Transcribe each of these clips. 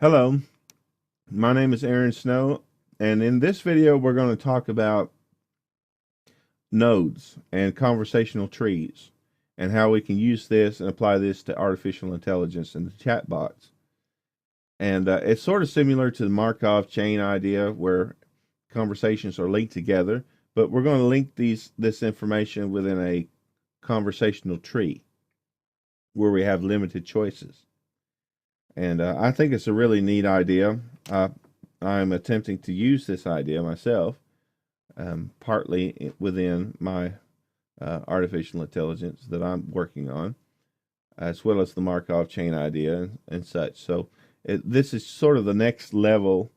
Hello, my name is Aaron Snow, and in this video, we're going to talk about nodes and conversational trees and how we can use this and apply this to artificial intelligence and the chatbots. And it's sort of similar to the Markov chain idea where conversations are linked together, but we're going to link this information within a conversational tree where we have limited choices. And I think it's a really neat idea. I'm attempting to use this idea myself, partly within my artificial intelligence that I'm working on, as well as the Markov chain idea and such. So this is sort of the next level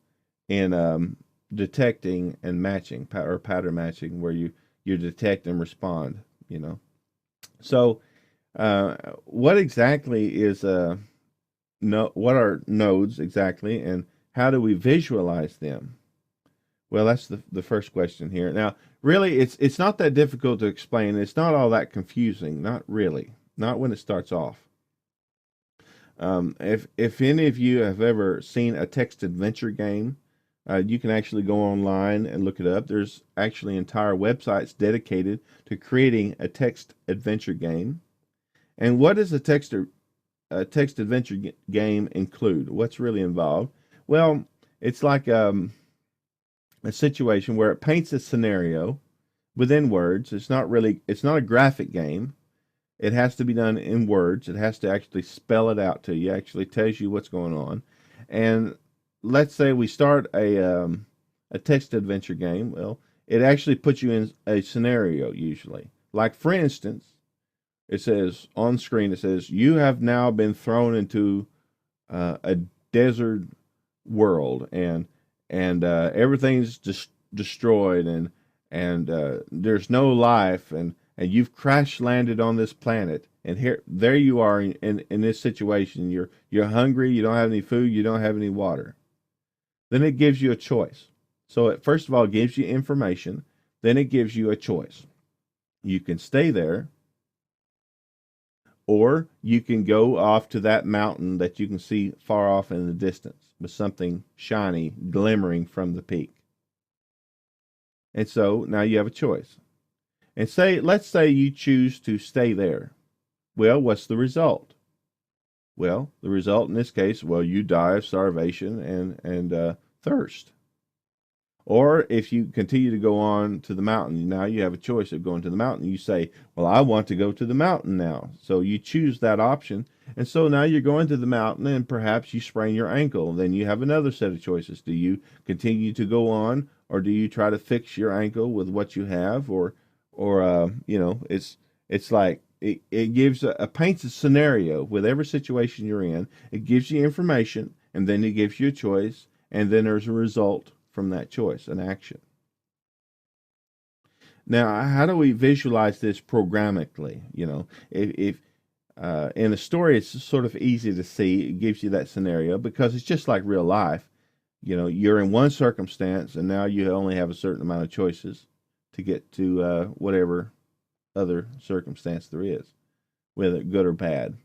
in detecting and matching, or pattern matching, where you detect and respond. So what exactly is what are nodes exactly, and how do we visualize them? Well, that's the first question here. Now, really, it's not that difficult to explain. It's not all that confusing. Not really. Not when it starts off. If any of you have ever seen a text adventure game, you can actually go online and look it up. There's actually entire websites dedicated to creating a text adventure game. And what does a text adventure game include? What's really involved? Well, it's like a situation where it paints a scenario within words. It's not a graphic game. It has to be done in words. It has to actually spell it out to you. Actually tells you what's going on. And let's say we start a text adventure game. Well, it actually puts you in a scenario usually. Like for instance, it says on screen, it says, you have now been thrown into a desert world, and everything's destroyed, and there's no life, and you've crash landed on this planet, and there you are in this situation. You're hungry, you don't have any food, you don't have any water. Then it gives you a choice. So it first of all gives you information, then it gives you a choice. You can stay there, or you can go off to that mountain that you can see far off in the distance with something shiny glimmering from the peak. And so now you have a choice. And let's say you choose to stay there. Well, what's the result? Well, the result in this case, well, you die of starvation and thirst. Or if you continue to go on to the mountain, now you have a choice of going to the mountain. You say, well, I want to go to the mountain now. So you choose that option. And so now you're going to the mountain, and perhaps you sprain your ankle. Then you have another set of choices. Do you continue to go on, or do you try to fix your ankle with what you have? Or it's like it gives paints a scenario with every situation you're in. It gives you information, and then it gives you a choice, and then there's a result from that choice, an action. Now, how do we visualize this programmatically? If in a story, it's sort of easy to see. It gives you that scenario because it's just like real life. You're in one circumstance, and now you only have a certain amount of choices to get to whatever other circumstance there is, whether good or bad.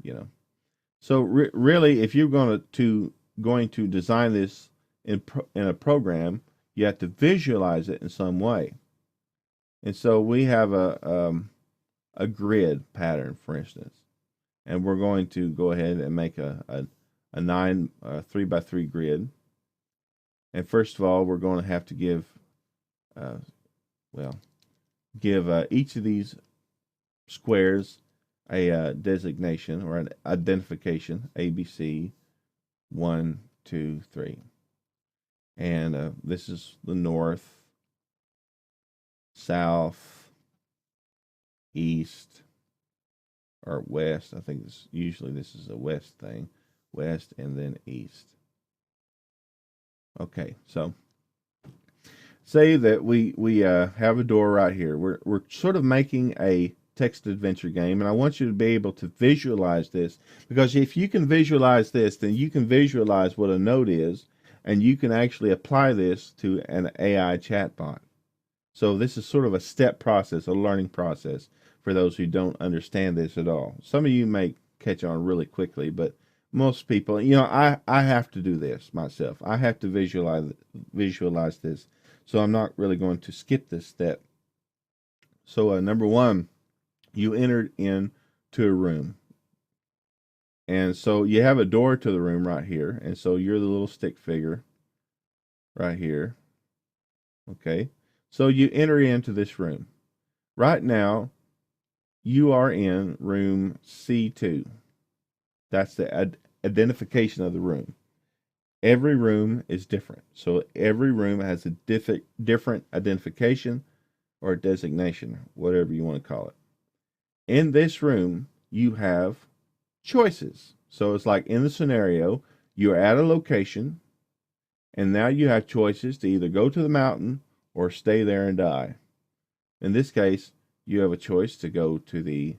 So really, if you're going to design this in a program, you have to visualize it in some way. And so we have a grid pattern, for instance, and we're going to go ahead and make a 3x3 grid. And first of all, we're going to have to give each of these squares a designation or an identification, ABC 1, 2, 3. And this is the north, south, east, or west. I think this is a west thing. West and then east. Okay, so say that we have a door right here. We're sort of making a text adventure game, and I want you to be able to visualize this, because if you can visualize this, then you can visualize what a node is, and you can actually apply this to an AI chatbot. So this is sort of a step process, a learning process for those who don't understand this at all. Some of you may catch on really quickly, but most people, you know, I have to do this myself. I have to visualize this. So I'm not really going to skip this step. So number one, you entered into a room. And so you have a door to the room right here. And so you're the little stick figure right here. Okay. So you enter into this room. Right now, you are in room C2. That's the identification of the room. Every room is different. So every room has a different identification or designation, whatever you want to call it. In this room, you have choices. So it's like in the scenario, you're at a location, and now you have choices to either go to the mountain or stay there and die. In this case, you have a choice to go to the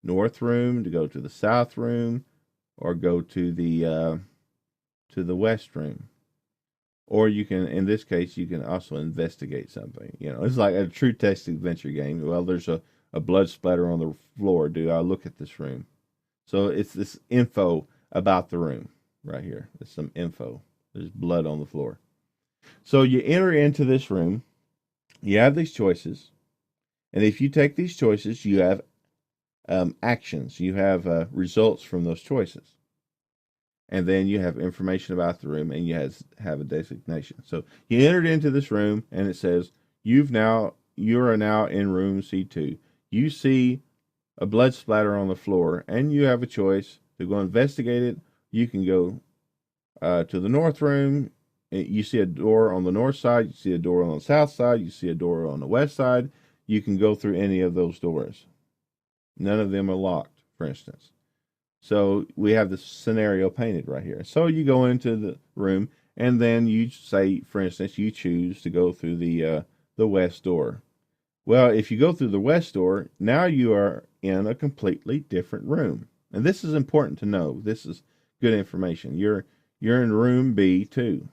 north room, to go to the south room, or go to the west room. Or you can, in this case, you can also investigate something. You know, it's like a true text adventure game. Well, there's a blood splatter on the floor. Do I look at this room? So it's this info about the room right here. There's some info. There's blood on the floor. So you enter into this room. You have these choices. And if you take these choices, you have actions. You have results from those choices. And then you have information about the room, and you have a designation. So you entered into this room, and it says you are now in room C2. You see a blood splatter on the floor, and you have a choice to go investigate it. You can go to the north room. You see a door on the north side. You see a door on the south side. You see a door on the west side. You can go through any of those doors. None of them are locked, for instance. So we have this scenario painted right here. So you go into the room, and then you say, for instance, you choose to go through the west door. Well, if you go through the west door, now you are in a completely different room. And this is important to know. This is good information. You're in room B2,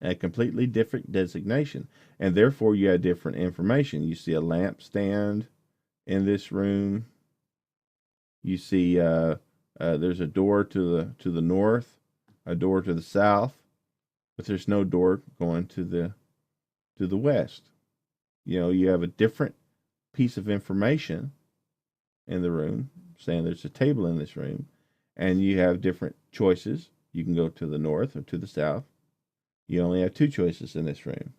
a completely different designation, and therefore you have different information. You see a lamp stand in this room. You see there's a door to the north, a door to the south, but there's no door going to the west. You know, you have a different piece of information in the room saying there's a table in this room, and you have different choices. You can go to the north or to the south. You only have two choices in this room.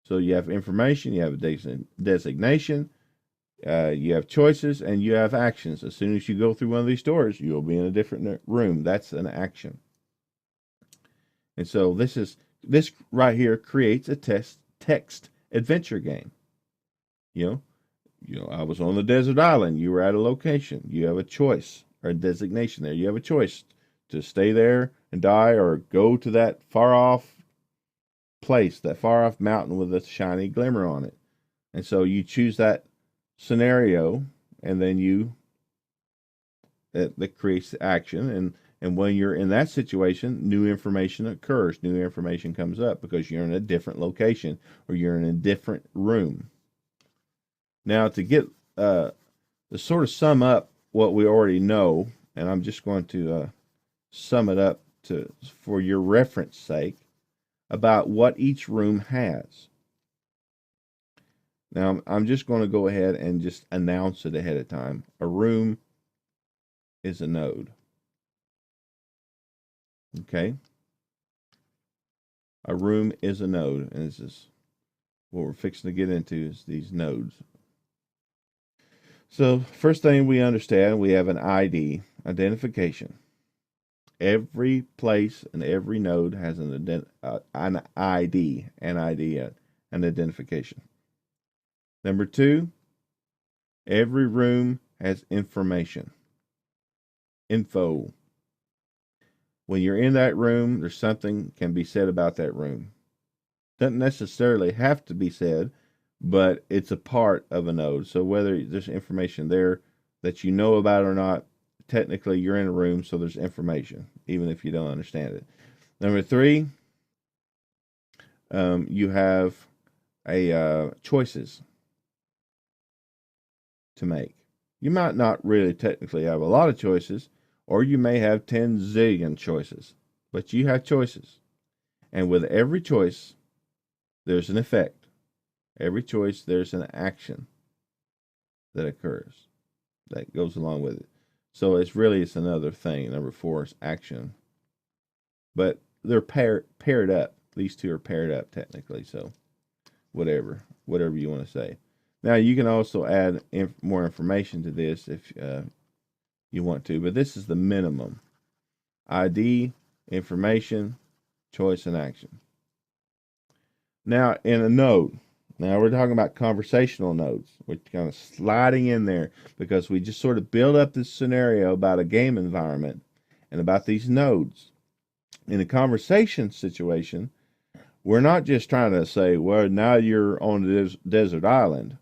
So you have information, you have a designation, you have choices, and you have actions. As soon as you go through one of these doors, you'll be in a different room. That's an action. And so this right here creates a text adventure game. You know, I was on the desert island. You were at a location. You have a choice or a designation there. You have a choice to stay there and die, or go to that far off place, that far off mountain with a shiny glimmer on it. And so you choose that scenario, and then that creates the action. And when you're in that situation, new information occurs. New information comes up because you're in a different location, or you're in a different room. Now, to get to sort of sum up what we already know, and I'm just going to sum it up for your reference sake, about what each room has. Now, I'm just going to go ahead and just announce it ahead of time. A room is a node. Okay? A room is a node, and this is what we're fixing to get into, is these nodes. So, first thing we understand, we have an ID, identification. Every place and every node has an ID, an identification. Number two, every room has information. Info. When you're in that room, there's something can be said about that room. Doesn't necessarily have to be said, but it's a part of a node. So whether there's information there that you know about or not, technically you're in a room, so there's information, even if you don't understand it. Number three, you have choices to make. You might not really technically have a lot of choices, Or you may have 10 zillion choices, but you have choices. And with every choice, there's an effect. Every choice, there's an action that occurs that goes along with it. So it's another thing. Number 4 is action. But they're paired up. These two are paired up technically. So whatever you want to say. Now you can also add more information to this if you want to, but this is the minimum. ID, information, choice, and action. Now in a node, now we're talking about conversational nodes. We're kind of sliding in there because we just sort of build up this scenario about a game environment and about these nodes. In a conversation situation, we're not just trying to say, well, now you're on a desert island.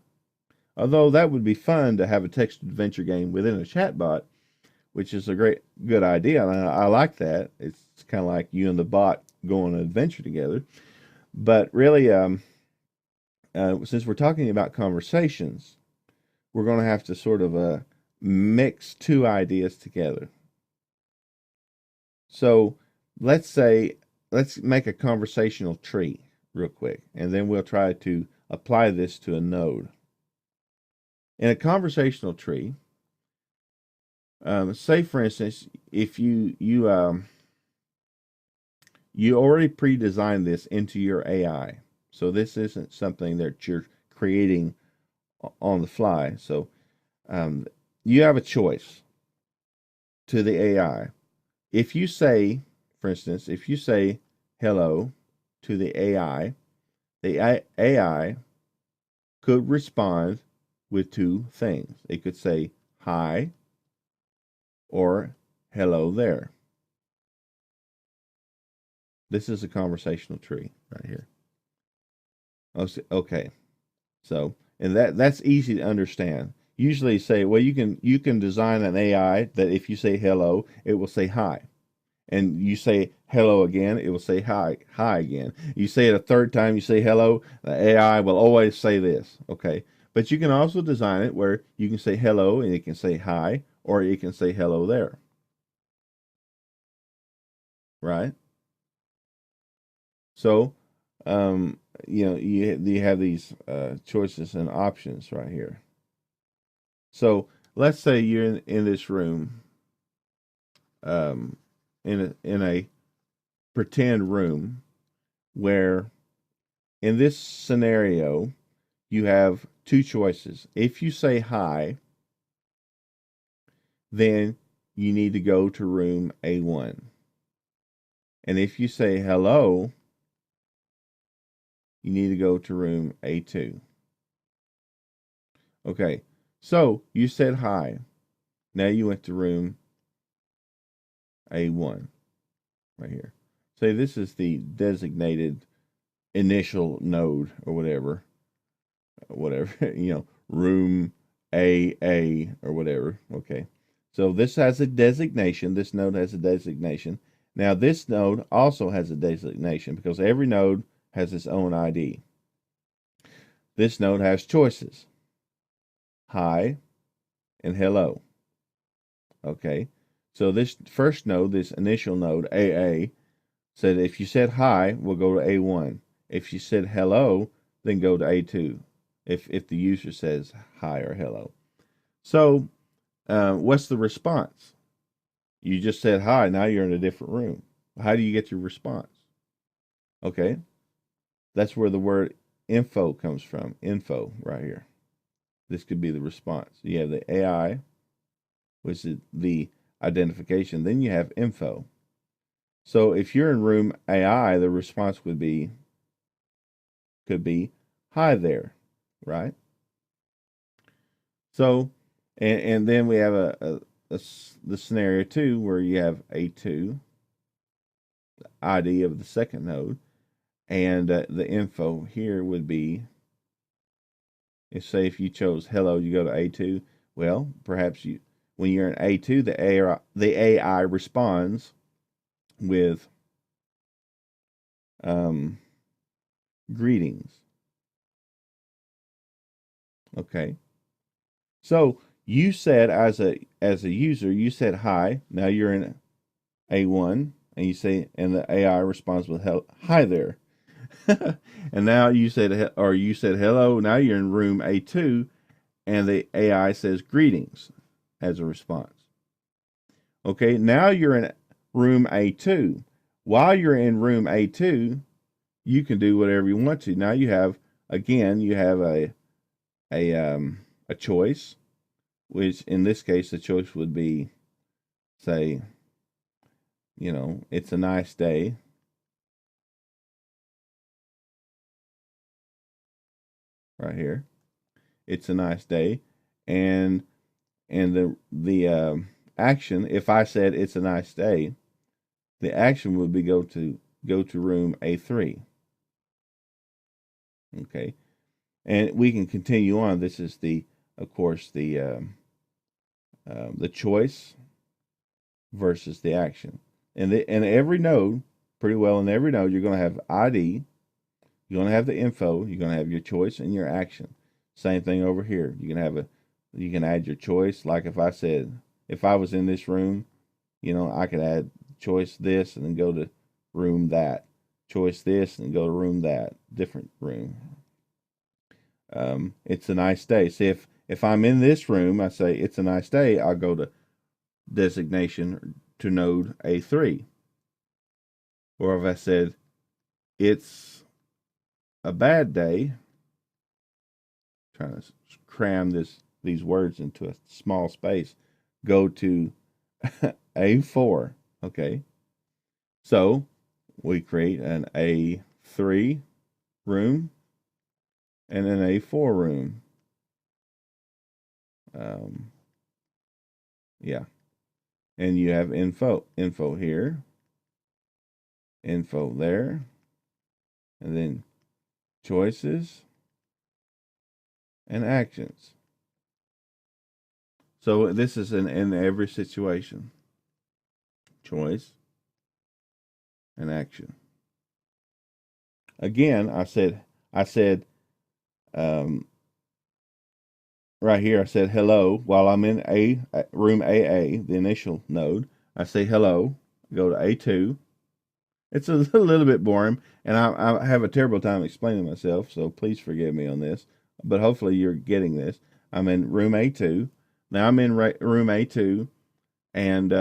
Although that would be fun to have a text adventure game within a chatbot, which is a good idea. And I like that. It's kind of like you and the bot go on an adventure together. But really, since we're talking about conversations, we're going to have to sort of mix two ideas together. So let's make a conversational tree real quick, and then we'll try to apply this to a node. In a conversational tree, say for instance, if you already pre-designed this into your AI, so this isn't something that you're creating on the fly. So you have a choice to the AI. If you say, for instance, if you say hello to the AI could respond with two things. It could say hi or hello there. This is a conversational tree right here. Okay. So, and that's easy to understand. Usually say, well, you can design an AI that if you say hello, it will say hi. And you say hello again, it will say hi again. You say it a third time, you say hello, the AI will always say this. Okay. But you can also design it where you can say hello and it can say hi, or it can say hello there. Right? So, you have these choices and options right here. So let's say you're in this room, in a pretend room where, in this scenario, you have two choices. If you say hi, then you need to go to room A1. And if you say hello, you need to go to room A2. Okay, so you said hi. Now you went to room A1 right here. Say this is the designated initial node or whatever, room AA or whatever. Okay, so this has a designation. This node has a designation. Now this node also has a designation because every node has its own ID. This node has choices: hi and hello. Okay, so this first node, this initial node AA, said if you said hi, we'll go to A1. If you said hello, then go to A2. If the user says hi or hello. So what's the response? You just said hi. Now you're in a different room. How do you get your response? Okay, that's where the word info comes from. Info right here. This could be the response. You have the AI, which is the identification. Then you have info. So if you're in room AI, the response could be hi there, right? So, and then we have the scenario 2 where you have A2, the ID of the second node, and the info here would be, if you chose hello, you go to A2. Well, perhaps when you're in A2, the AI responds with greetings. Okay. So you said as as a user, you said hi. Now you're in A1, and you say, and the AI responds with hi there. And now you said, or you said hello. Now you're in room A2, and the AI says greetings as a response. Okay, now you're in room A2. While you're in room A2, you can do whatever you want to. Now you have, again, you have a choice, which in this case the choice would be, say, it's a nice day. Right here, it's a nice day, and the action. If I said it's a nice day, the action would be go to room A3. Okay, and we can continue on. This is of course, the choice versus the action. And every node, pretty well in every node, you're going to have ID, you're going to have the info, you're going to have your choice and your action. Same thing over here. You can add your choice. Like if I was in this room, I could add choice this and then go to room that. Choice this and go to room that. Different room. It's a nice day. See, if I'm in this room, I say it's a nice day, I'll go to designation to node A3. Or if I said it's a bad day, trying to cram these words into a small space, go to A4. Okay, so we create an A3 room and an A4 room. Yeah, and you have info here, info there, and then choices and actions. So this is in every situation. Choice and action. Again, I said right here, I said hello while I'm in room AA, the initial node. I say hello, go to A2. It's a little bit boring, and I have a terrible time explaining myself, so please forgive me on this. But hopefully you're getting this. I'm in room A2. Now I'm in room A2, and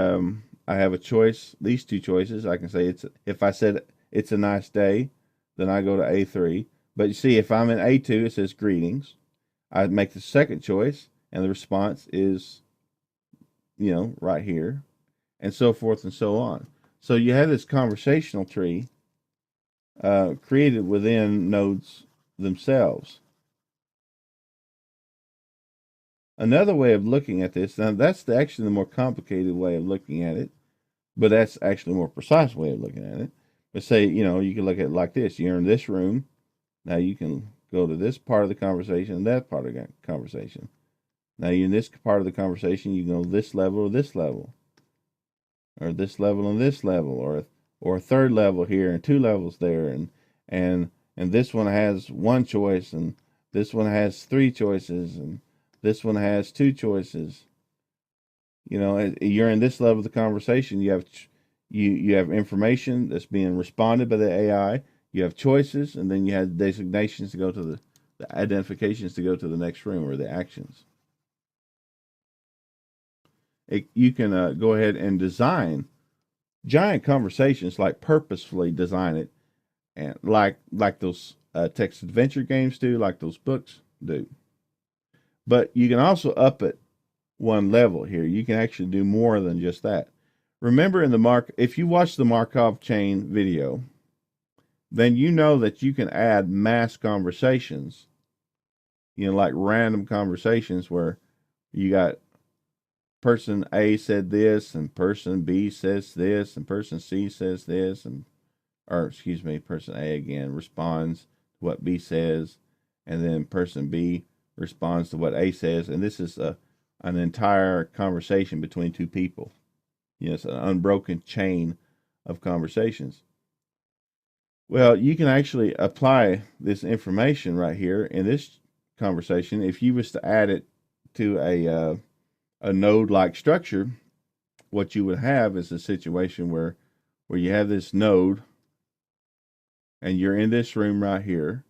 I have a choice. These two choices. I can say if I said it's a nice day, then I go to A3. But you see, if I'm in A2, it says greetings. I make the second choice, and the response is, right here, and so forth and so on. So you have this conversational tree created within nodes themselves. Another way of looking at this, now that's actually the more complicated way of looking at it, but that's actually a more precise way of looking at it. But say, you can look at it like this. You're in this room. Now you can go to this part of the conversation and that part of the conversation. Now you're in this part of the conversation, you go this level or this level. Or this level and this level, or a third level here and two levels there, and this one has one choice, and this one has three choices, and this one has two choices. You're in this level of the conversation. You have information that's being responded by the AI. You have choices, and then you have designations to go to the identifications to go to the next room, or the actions. You can go ahead and design giant conversations, like purposefully design it, and like those text adventure games do, like those books do. But you can also up it one level here. You can actually do more than just that. Remember, if you watch the Markov chain video, then you know that you can add mass conversations, like random conversations where you got person A said this, and person B says this, and person C says this, person A again responds to what B says, and then person B responds to what A says, and this is an entire conversation between two people. It's an unbroken chain of conversations. Well, you can actually apply this information right here in this conversation. If you was to add it to a node-like structure, what you would have is a situation where you have this node and you're in this room right here,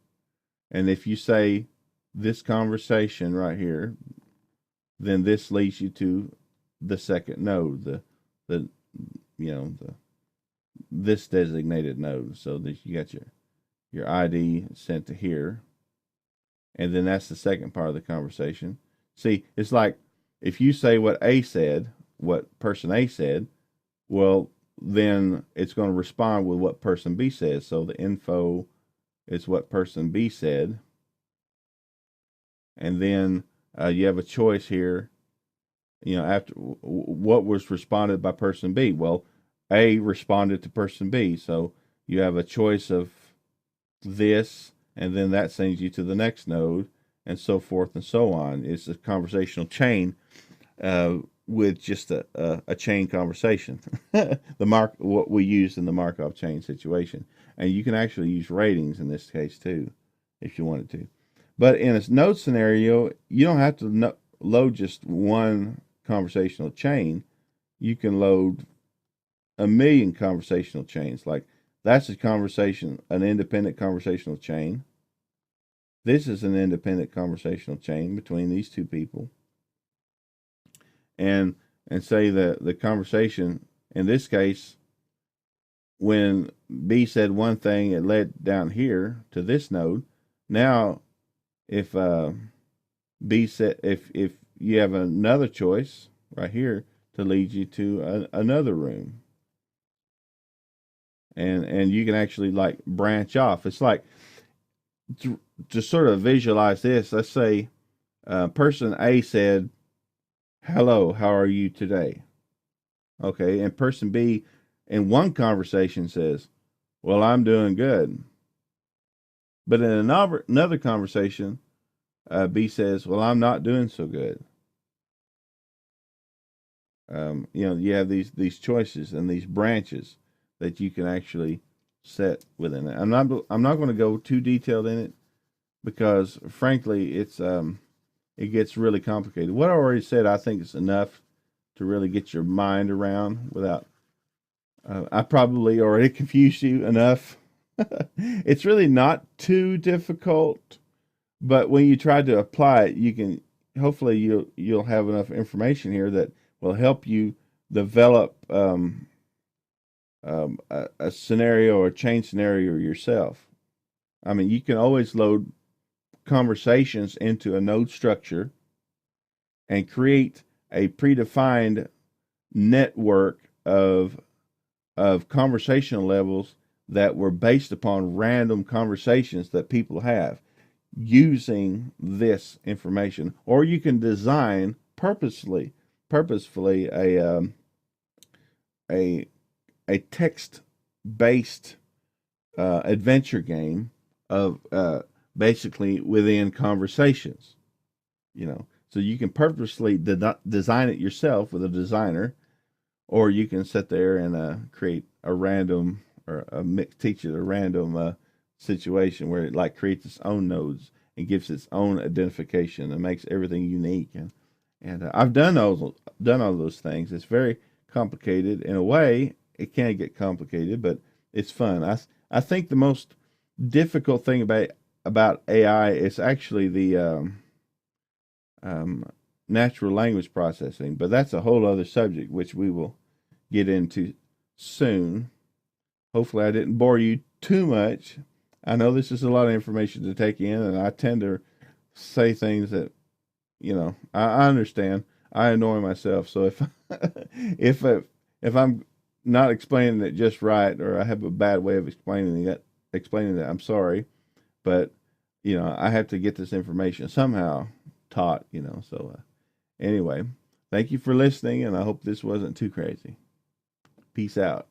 and if you say this conversation right here, then this leads you to the second node, the you know the this designated node. So that you got your ID sent to here, and then that's the second part of the conversation. See, it's like if you say what A said, what person A said, well, then it's going to respond with what person B says. So the info is what person B said, and then you have a choice here. After what was responded by person B, well, A responded to person B, so you have a choice of this, and then that sends you to the next node, and so forth and so on. It's a conversational chain with just a chain conversation. What we use in the Markov chain situation, and you can actually use ratings in this case too, if you wanted to. But in a node scenario, you don't have to load just one conversational chain. You can load a million conversational chains. Like that's an independent conversational chain. This is an independent conversational chain between these two people. And say that the conversation in this case, when B said one thing, it led down here to this node. Now, if B said, if you have another choice right here to lead you to another room, and you can actually like branch off. It's like to sort of visualize this. Let's say person A said, "Hello, how are you today?" Okay, and person B in one conversation says, "Well, I'm doing good." But in another conversation, B says, "Well, I'm not doing so good." You have these choices and these branches that you can actually set within it. I'm not going to go too detailed in it because, frankly, it gets really complicated. What I already said, I think, is enough to really get your mind around without. I probably already confused you enough. It's really not too difficult, but when you try to apply it, you can. Hopefully, you'll have enough information here that will help you develop a scenario or chain scenario yourself. I mean, you can always load conversations into a node structure and create a predefined network of conversational levels that were based upon random conversations that people have using this information. Or you can design purposefully a text based adventure game of basically within conversations. So you can purposely design it yourself with a designer, or you can sit there and create a random or teach it a random situation where it like creates its own nodes and gives its own identification and makes everything unique. And I've done all those things. It's very complicated in a way. It can get complicated, but it's fun. I think the most difficult thing about AI is actually the natural language processing, but that's a whole other subject which we will get into soon. Hopefully, I didn't bore you too much. I know this is a lot of information to take in, and I tend to say things that, I understand. I annoy myself. So if I'm not explaining it just right, or I have a bad way of explaining that, I'm sorry. But I have to get this information somehow taught. So anyway, thank you for listening, and I hope this wasn't too crazy. Peace out.